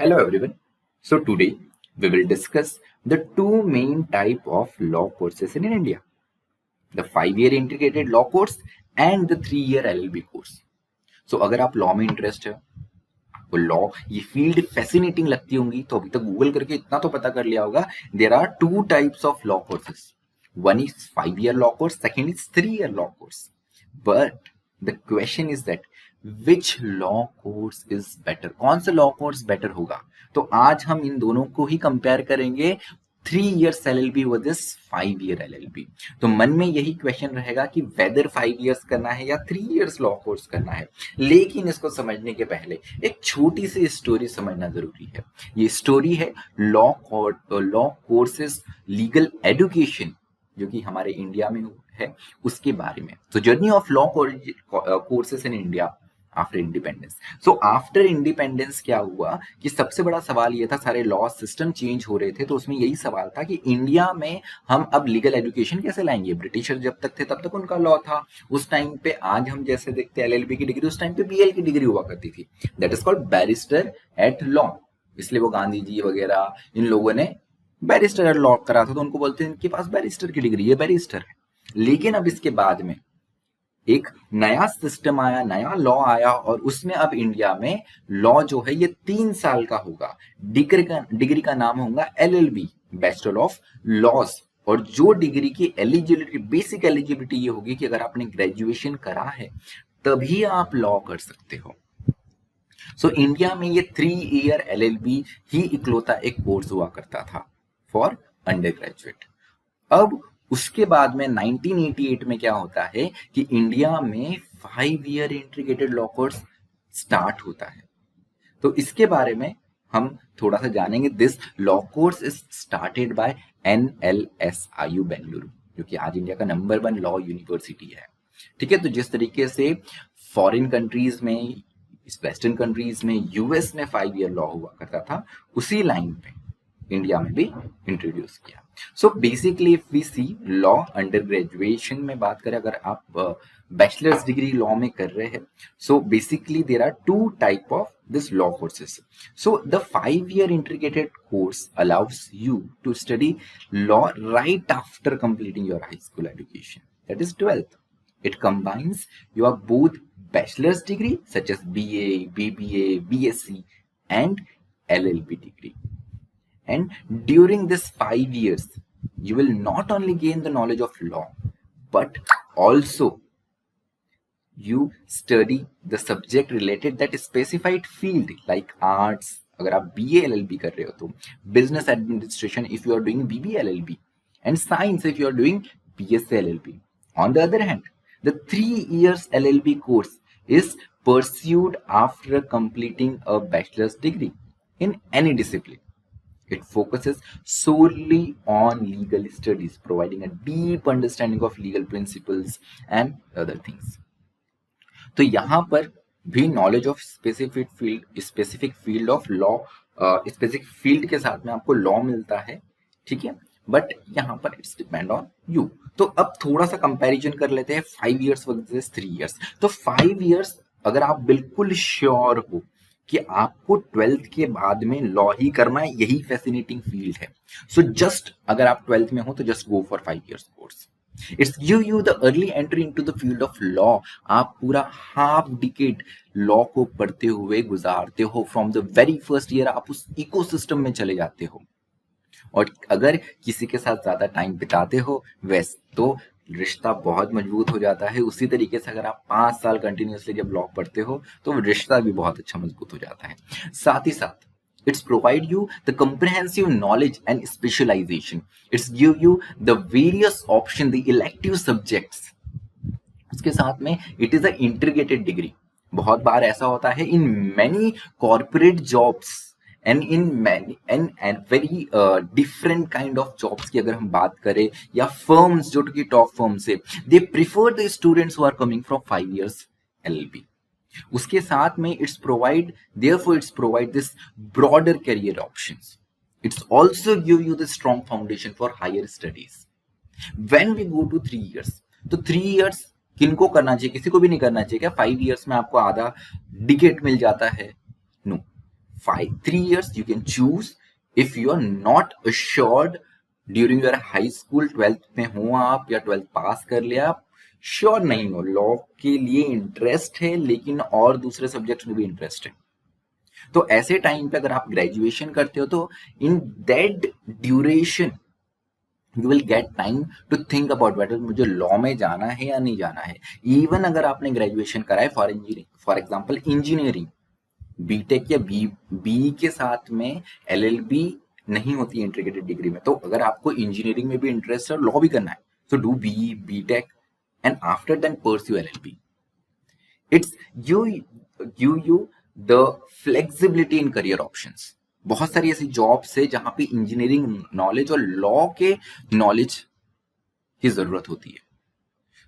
Hello everyone. So today we will discuss the two main type of law courses in India. The 5 year integrated law course and the 3 year LLB course. So अगर आप law में interest है, आपको law ये field fascinating लगती होंगी, तो अभी तक गूगल करके इतना तो पता कर लिया होगा, there are two types of law courses. One is 5 year law course, second is 3 year law course. But the question is that which law course is better? कौन सा लॉ कोर्स बेटर होगा? तो आज हम इन दोनों को ही कंपेयर करेंगे, 3 years LLB versus 5 year LLB. तो मन में यही क्वेश्चन रहेगा कि वेदर 5 years करना है या 3 years लॉ कोर्स करना है. लेकिन इसको समझने के पहले एक छोटी सी स्टोरी समझना जरूरी है. ये स्टोरी है लॉ कोर्सेज लीगल एजुकेशन जो कि हमारे इंडिया में है उसके बारे में. तो journey of law courses in India after independence. So after independence क्या हुआ कि सबसे बड़ा सवाल ये था, सारे लॉ सिस्टम चेंज हो रहे थे, तो उसमें यही सवाल था कि इंडिया में हम अब लीगल एजुकेशन कैसे लाएंगे. ब्रिटिशर जब तक थे तब तक उनका लॉ था. उस टाइम पे आज हम जैसे देखते हैं एलएलबी की डिग्री, उस टाइम पे बीएल की डिग्री हुआ करती थी, that is called barrister at law. इसलिए वो गांधी जी वगैरह इन लोगों ने बैरिस्टर एट लॉ करा था, तो उनको बोलते हैं इनके पास बैरिस्टर की डिग्री, ये बैरिस्टर है. लेकिन अब इसके बाद में एक नया सिस्टम आया, नया लॉ आया, और उसमें अब इंडिया में लॉ जो है ये 3 साल का होगा. डिग्री का नाम होगा एलएलबी, बैचलर ऑफ लॉज. और जो डिग्री की एलिजिबिलिटी, बेसिक एलिजिबिलिटी ये होगी कि अगर आपने ग्रेजुएशन करा है तभी आप लॉ कर सकते हो. सो इंडिया में ये 3 year LLB ही इकलौता एक कोर्स हुआ करता था फॉर अंडर ग्रेजुएट. अब उसके बाद में 1988 में क्या होता है कि इंडिया में 5 year integrated law course start होता है. तो इसके बारे में हम थोड़ा सा जानेंगे. This law course is started by NLSIU Bengaluru, जो कि आज इंडिया का नंबर 1 लॉ यूनिवर्सिटी है. ठीक है. तो जिस तरीके से फॉरेन कंट्रीज में, वेस्टर्न कंट्रीज में, यूएस में 5 year लॉ हुआ करता था, उसी लाइन पे इंडिया में भी इंट्रोड्यूस किया. So basically if we see law under graduation में बात करें, अगर आप बैचलर्स डिग्री लॉ में कर रहे हैं, so basically there are two type of this law courses. So the 5 year integrated course allows you to study law right after completing your high school education, that is 12th. It combines your both bachelor's degree such as BA, BBA, BSc and LLB degree. And during this 5 years, you will not only gain the knowledge of law, but also you study the subject related that specified field like arts. अगर आप BA LLB कर रहे हो तो business administration if you are doing BBA LLB, and science if you are doing BSc LLB. On the other hand, the 3 years LLB course is pursued after completing a bachelor's degree in any discipline. It focuses solely on legal studies, providing a deep understanding of legal principles and other things. तो यहाँ पर भी knowledge of specific field of law, specific field के साथ में आपको law मिलता है. ठीक है. बट यहाँ पर इट्स डिपेंड ऑन यू. तो अब थोड़ा सा कंपैरिजन कर लेते हैं 5 years वर्सेस 3 years. तो 5 years अगर आप बिल्कुल श्योर हो कि आपको 12th के बाद में लॉ ही करना है, यही फैसिनेटिंग फील्ड है, सो जस्ट अगर आप 12th में हो तो just go for 5 years course. It's give you the early entry into the field of law. आप पूरा हाफ डिकेड लॉ को पढ़ते हुए गुजारते हो. From the very first year आप उस इकोसिस्टम में चले जाते हो. और अगर किसी के साथ ज्यादा टाइम बिताते हो वैसे तो रिश्ता बहुत मजबूत हो जाता है. उसी तरीके से अगर आप 5 साल कंटिन्यूसली जब लॉ पढ़ते हो तो रिश्ता भी बहुत अच्छा मजबूत हो जाता है. साथ ही साथ it's provide you the comprehensive knowledge and specialization. It's give you the various option, the elective subjects. उसके साथ में it is a integrated degree. बहुत बार ऐसा होता है in many corporate jobs and in many and very different kind of jobs की अगर हम बात करें, या firms जो कि top firms है, they prefer the students who are coming from 5 years LLB. उसके साथ में it's provide this broader career options. It's also give you the strong foundation for higher studies. When we go to 3 years, तो 3 years किनको करना चाहिए? किसी को भी नहीं करना चाहिए क्या? 5 years में आपको आधा डिकेड मिल जाता है? No. 3 years you can choose. If you are not assured during your high school 12th में हो आप या 12th पास कर लिया, आप श्योर नहीं हो, लॉ के लिए इंटरेस्ट है लेकिन और दूसरे सब्जेक्ट्स में भी इंटरेस्ट है, तो ऐसे टाइम पे अगर आप ग्रेजुएशन करते हो तो in that duration you will get time to think about whether मुझे लॉ में जाना है या नहीं जाना है. इवन अगर आपने ग्रेजुएशन करा है फॉर एग्जाम्पल इंजीनियरिंग, बीटेक या बी के साथ में एलएलबी नहीं होती इंटीग्रेटेड डिग्री में, तो अगर आपको इंजीनियरिंग में भी इंटरेस्ट है और लॉ भी करना है, so do BTech and after then pursue LLB. It's you the flexibility in career options. बहुत सारी ऐसी जॉब्स है जहां पे इंजीनियरिंग नॉलेज और लॉ के नॉलेज की जरूरत होती है.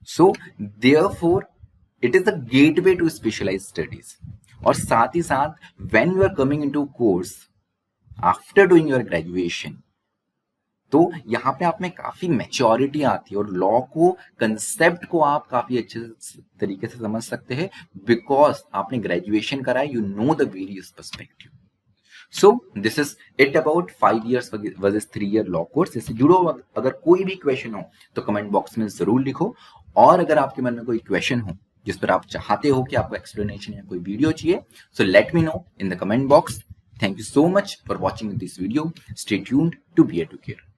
So therefore it is the gateway to specialised studies. और साथ ही साथ when you are coming into course after doing your graduation, तो यहाँ पे आप में काफी मैच्योरिटी आती है और लॉ को कंसेप्ट को आप काफी अच्छे तरीके से समझ सकते हैं बिकॉज आपने ग्रेजुएशन करा है, you know the various perspective. So this is it about 5 years versus 3 year law course. इससे जुड़ो अगर कोई भी क्वेश्चन हो तो कमेंट बॉक्स में जरूर लिखो, और अगर आपके मन में कोई क्वेश्चन हो जिस पर आप चाहते हो कि आपको एक्सप्लेनेशन या कोई वीडियो चाहिए, so let me know in the comment box. Thank you so much for watching this video. Stay tuned to Be Educated.